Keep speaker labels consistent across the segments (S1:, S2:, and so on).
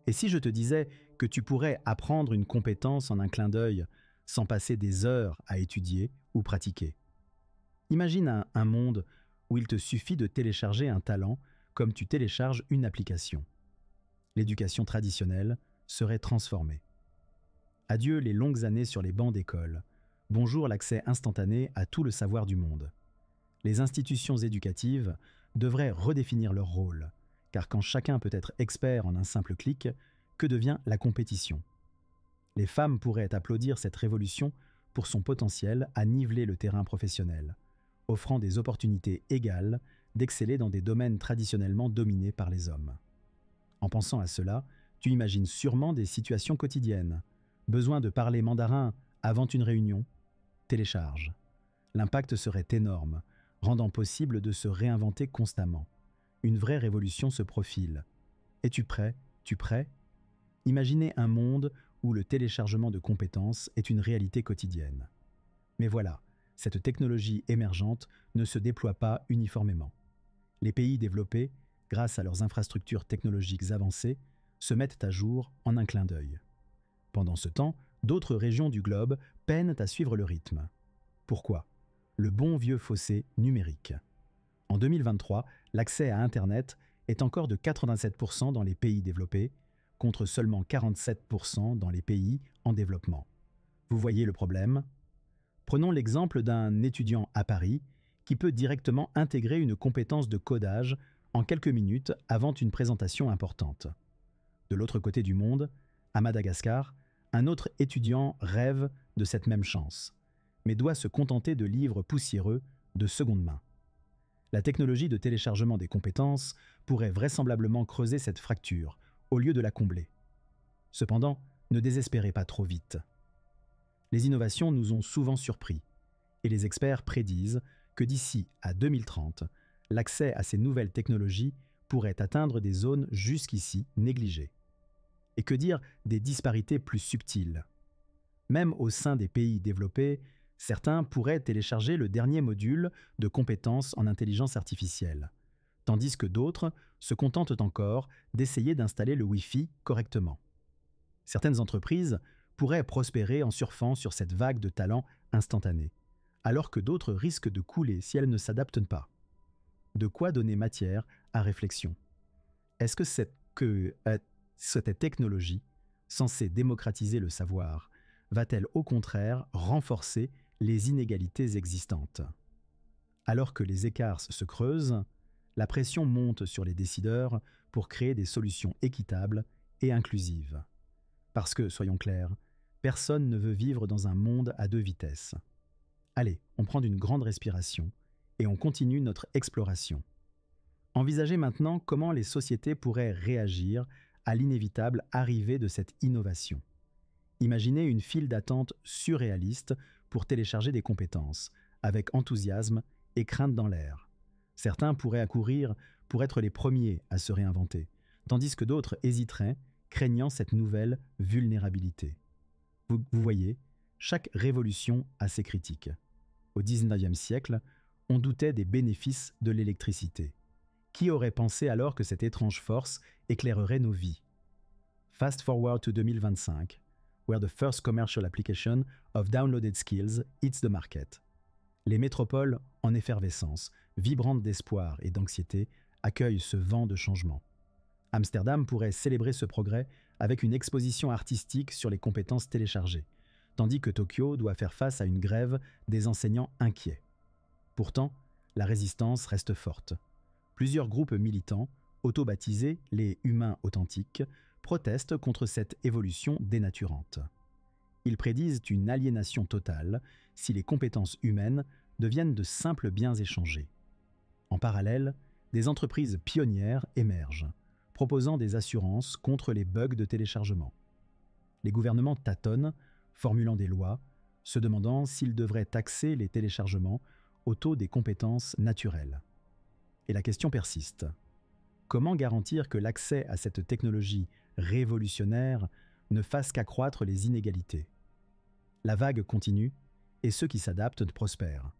S1: Et si je te disais que tu pourrais apprendre une compétence en un clin d'œil sans passer des heures à étudier ou pratiquer? Imagine un monde où il te suffit de télécharger un talent comme tu télécharges une application. L'éducation traditionnelle serait transformée. Adieu les longues années sur les bancs d'école. Bonjour l'accès instantané à tout le savoir du monde. Les institutions éducatives devraient redéfinir leur rôle, car quand chacun peut être expert en un simple clic, que devient la compétition? Les femmes pourraient applaudir cette révolution pour son potentiel à niveler le terrain professionnel, offrant des opportunités égales d'exceller dans des domaines traditionnellement dominés par les hommes. En pensant à cela, tu imagines sûrement des situations quotidiennes. Besoin de parler mandarin avant une réunion? Télécharge. L'impact serait énorme, rendant possible de se réinventer constamment. Une vraie révolution se profile. Es-tu prêt? Tu prêt? Imaginez un monde où le téléchargement de compétences est une réalité quotidienne. Mais voilà, cette technologie émergente ne se déploie pas uniformément. Les pays développés, grâce à leurs infrastructures technologiques avancées, se mettent à jour en un clin d'œil. Pendant ce temps, d'autres régions du globe peinent à suivre le rythme. Pourquoi? Le bon vieux fossé numérique. En 2023, l'accès à Internet est encore de 87% dans les pays développés, contre seulement 47% dans les pays en développement. Vous voyez le problème? Prenons l'exemple d'un étudiant à Paris qui peut directement intégrer une compétence de codage en quelques minutes avant une présentation importante. De l'autre côté du monde, à Madagascar, un autre étudiant rêve de cette même chance, mais doit se contenter de livres poussiéreux de seconde main. La technologie de téléchargement des compétences pourrait vraisemblablement creuser cette fracture, au lieu de la combler. Cependant, ne désespérez pas trop vite. Les innovations nous ont souvent surpris, et les experts prédisent que d'ici à 2030, l'accès à ces nouvelles technologies pourrait atteindre des zones jusqu'ici négligées. Et que dire des disparités plus subtiles? Même au sein des pays développés, certains pourraient télécharger le dernier module de compétences en intelligence artificielle, tandis que d'autres se contentent encore d'essayer d'installer le Wi-Fi correctement. Certaines entreprises pourraient prospérer en surfant sur cette vague de talents instantanés, alors que d'autres risquent de couler si elles ne s'adaptent pas. De quoi donner matière à réflexion? Est-ce que cette technologie, censée démocratiser le savoir, va-t-elle au contraire renforcer les inégalités existantes? Alors que les écarts se creusent, la pression monte sur les décideurs pour créer des solutions équitables et inclusives. Parce que, soyons clairs, personne ne veut vivre dans un monde à deux vitesses. Allez, on prend une grande respiration et on continue notre exploration. Envisagez maintenant comment les sociétés pourraient réagir à l'inévitable arrivée de cette innovation. Imaginez une file d'attente surréaliste pour télécharger des compétences, avec enthousiasme et crainte dans l'air. Certains pourraient accourir pour être les premiers à se réinventer, tandis que d'autres hésiteraient, craignant cette nouvelle vulnérabilité. Vous voyez, chaque révolution a ses critiques. Au XIXe siècle, on doutait des bénéfices de l'électricité. Qui aurait pensé alors que cette étrange force éclairerait nos vies? Fast forward to 2025, where the first commercial application of downloaded skills hits the market. Les métropoles, en effervescence, vibrantes d'espoir et d'anxiété, accueillent ce vent de changement. Amsterdam pourrait célébrer ce progrès avec une exposition artistique sur les compétences téléchargées, tandis que Tokyo doit faire face à une grève des enseignants inquiets. Pourtant, la résistance reste forte. Plusieurs groupes militants, auto-baptisés les humains authentiques, protestent contre cette évolution dénaturante. Ils prédisent une aliénation totale si les compétences humaines deviennent de simples biens échangés. En parallèle, des entreprises pionnières émergent, proposant des assurances contre les bugs de téléchargement. Les gouvernements tâtonnent, formulant des lois, se demandant s'ils devraient taxer les téléchargements au taux des compétences naturelles. Et la question persiste. Comment garantir que l'accès à cette technologie révolutionnaire ne fasse qu'accroître les inégalités? La vague continue, et ceux qui s'adaptent prospèrent.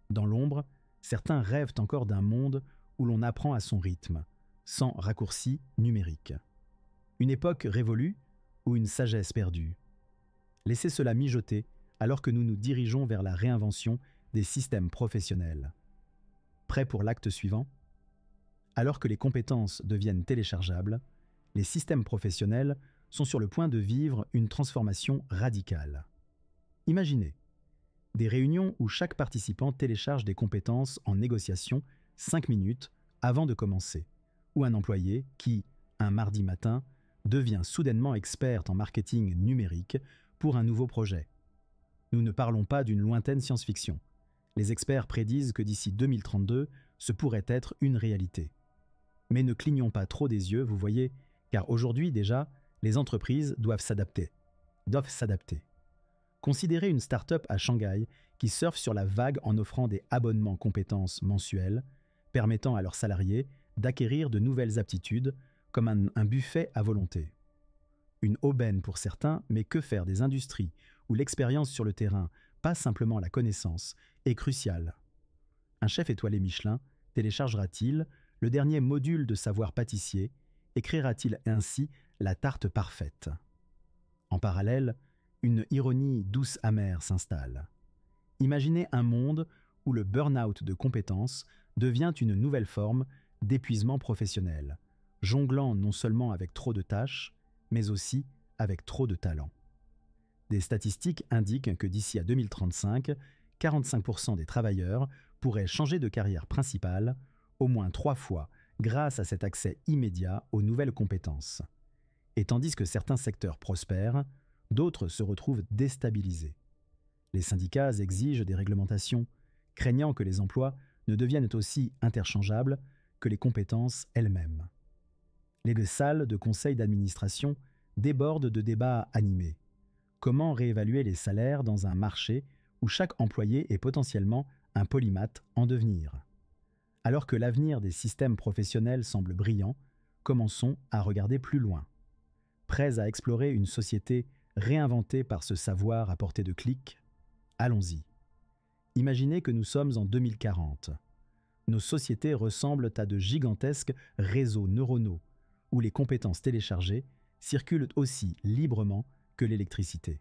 S1: Dans l'ombre, certains rêvent encore d'un monde où l'on apprend à son rythme, sans raccourcis numériques. Une époque révolue ou une sagesse perdue? Laissez cela mijoter alors que nous nous dirigeons vers la réinvention des systèmes professionnels. Prêt pour l'acte suivant? Alors que les compétences deviennent téléchargeables, les systèmes professionnels sont sur le point de vivre une transformation radicale. Imaginez des réunions où chaque participant télécharge des compétences en négociation 5 minutes avant de commencer, ou un employé qui, un mardi matin, devient soudainement expert en marketing numérique pour un nouveau projet. Nous ne parlons pas d'une lointaine science-fiction. Les experts prédisent que d'ici 2032, ce pourrait être une réalité. Mais ne clignons pas trop des yeux, vous voyez, car aujourd'hui déjà, les entreprises doivent s'adapter. Considérez une start-up à Shanghai qui surfe sur la vague en offrant des abonnements compétences mensuels, permettant à leurs salariés d'acquérir de nouvelles aptitudes, comme un buffet à volonté. Une aubaine pour certains, mais que faire des industries où l'expérience sur le terrain, pas simplement la connaissance, est cruciale? Un chef étoilé Michelin téléchargera-t-il le dernier module de savoir pâtissier et créera-t-il ainsi la tarte parfaite? En parallèle, une ironie douce-amère s'installe. Imaginez un monde où le burn-out de compétences devient une nouvelle forme d'épuisement professionnel, jonglant non seulement avec trop de tâches, mais aussi avec trop de talent. Des statistiques indiquent que d'ici à 2035, 45% des travailleurs pourraient changer de carrière principale au moins 3 fois grâce à cet accès immédiat aux nouvelles compétences. Et tandis que certains secteurs prospèrent, d'autres se retrouvent déstabilisés. Les syndicats exigent des réglementations, craignant que les emplois ne deviennent aussi interchangeables que les compétences elles-mêmes. Les salles de conseil d'administration débordent de débats animés. Comment réévaluer les salaires dans un marché où chaque employé est potentiellement un polymathe en devenir? Alors que l'avenir des systèmes professionnels semble brillant, commençons à regarder plus loin. Prêts à explorer une société réinventée par ce savoir à portée de clic? Allons-y. Imaginez que nous sommes en 2040. Nos sociétés ressemblent à de gigantesques réseaux neuronaux où les compétences téléchargées circulent aussi librement que l'électricité.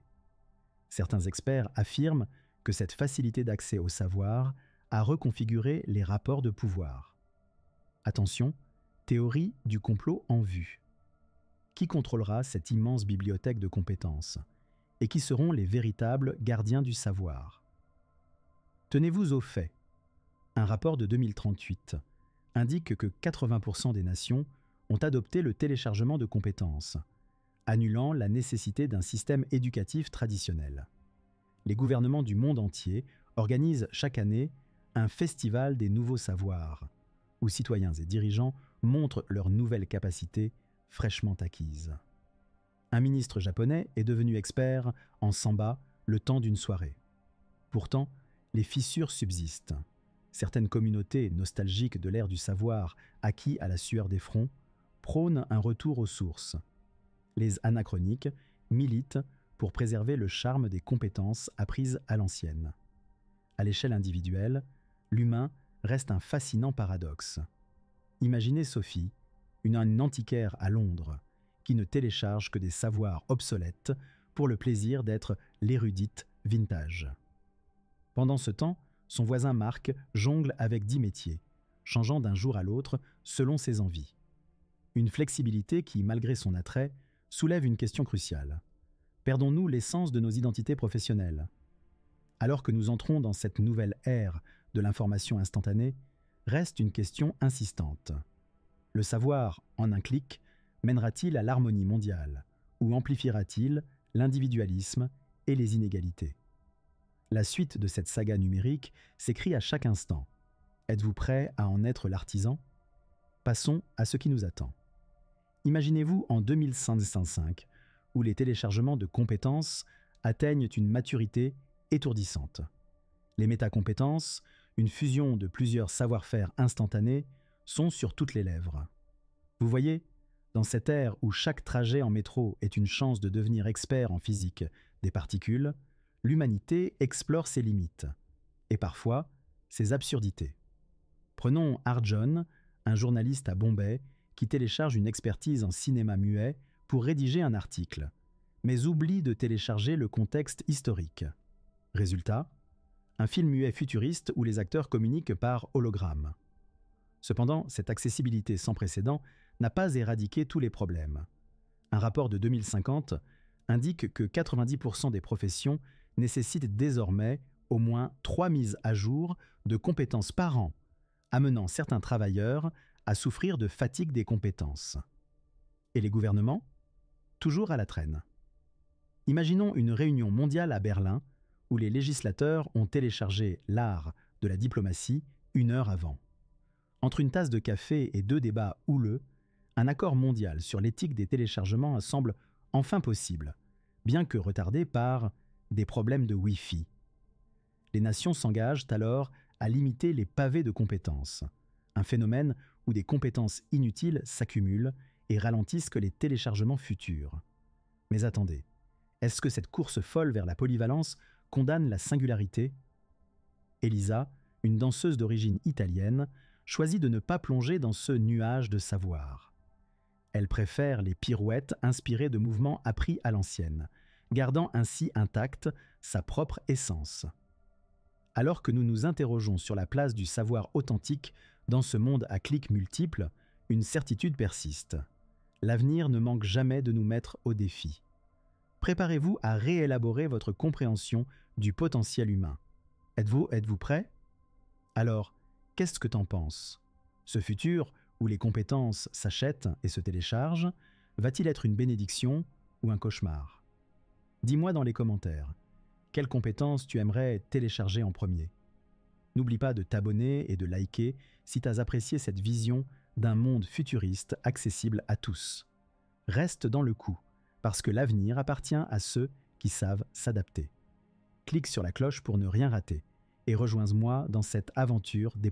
S1: Certains experts affirment que cette facilité d'accès au savoir a reconfiguré les rapports de pouvoir. Attention, théorie du complot en vue. Qui contrôlera cette immense bibliothèque de compétences? Et qui seront les véritables gardiens du savoir? Tenez-vous au fait. Un rapport de 2038 indique que 80% des nations ont adopté le téléchargement de compétences, annulant la nécessité d'un système éducatif traditionnel. Les gouvernements du monde entier organisent chaque année un festival des nouveaux savoirs, où citoyens et dirigeants montrent leurs nouvelles capacités fraîchement acquises. Un ministre japonais est devenu expert en samba le temps d'une soirée. Pourtant, les fissures subsistent. Certaines communautés nostalgiques de l'ère du savoir acquis à la sueur des fronts prônent un retour aux sources. Les anachroniques militent pour préserver le charme des compétences apprises à l'ancienne. À l'échelle individuelle, l'humain reste un fascinant paradoxe. Imaginez Sophie, une antiquaire à Londres, qui ne télécharge que des savoirs obsolètes pour le plaisir d'être l'érudite vintage. Pendant ce temps, son voisin Marc jongle avec 10 métiers, changeant d'un jour à l'autre selon ses envies. Une flexibilité qui, malgré son attrait, soulève une question cruciale. Perdons-nous l'essence de nos identités professionnelles? Alors que nous entrons dans cette nouvelle ère de l'information instantanée, reste une question insistante. Le savoir, en un clic, mènera-t-il à l'harmonie mondiale ou amplifiera-t-il l'individualisme et les inégalités? La suite de cette saga numérique s'écrit à chaque instant. Êtes-vous prêt à en être l'artisan? Passons à ce qui nous attend. Imaginez-vous en 2055, où les téléchargements de compétences atteignent une maturité étourdissante. Les métacompétences, une fusion de plusieurs savoir-faire instantanés, sont sur toutes les lèvres. Vous voyez, dans cette ère où chaque trajet en métro est une chance de devenir expert en physique des particules, l'humanité explore ses limites, et parfois ses absurdités. Prenons Arjun, un journaliste à Bombay qui télécharge une expertise en cinéma muet pour rédiger un article, mais oublie de télécharger le contexte historique. Résultat, un film muet futuriste où les acteurs communiquent par hologramme. Cependant, cette accessibilité sans précédent n'a pas éradiqué tous les problèmes. Un rapport de 2050 indique que 90% des professions nécessitent désormais au moins 3 mises à jour de compétences par an, amenant certains travailleurs à souffrir de fatigue des compétences. Et les gouvernements? Toujours à la traîne. Imaginons une réunion mondiale à Berlin où les législateurs ont téléchargé l'art de la diplomatie 1 heure avant. Entre une tasse de café et 2 débats houleux, un accord mondial sur l'éthique des téléchargements semble enfin possible, bien que retardé par des problèmes de Wi-Fi. Les nations s'engagent alors à limiter les pavés de compétences, un phénomène où des compétences inutiles s'accumulent et ralentissent les téléchargements futurs. Mais attendez, est-ce que cette course folle vers la polyvalence condamne la singularité? Elisa, une danseuse d'origine italienne, choisit de ne pas plonger dans ce nuage de savoir. Elle préfère les pirouettes inspirées de mouvements appris à l'ancienne, gardant ainsi intacte sa propre essence. Alors que nous nous interrogeons sur la place du savoir authentique dans ce monde à clics multiples, une certitude persiste. L'avenir ne manque jamais de nous mettre au défi. Préparez-vous à réélaborer votre compréhension du potentiel humain. Êtes-vous prêt? Alors, qu'est-ce que t'en penses? Ce futur, où les compétences s'achètent et se téléchargent, va-t-il être une bénédiction ou un cauchemar? Dis-moi dans les commentaires, quelles compétences tu aimerais télécharger en premier? N'oublie pas de t'abonner et de liker si tu as apprécié cette vision d'un monde futuriste accessible à tous. Reste dans le coup, parce que l'avenir appartient à ceux qui savent s'adapter. Clique sur la cloche pour ne rien rater et rejoins-moi dans cette aventure des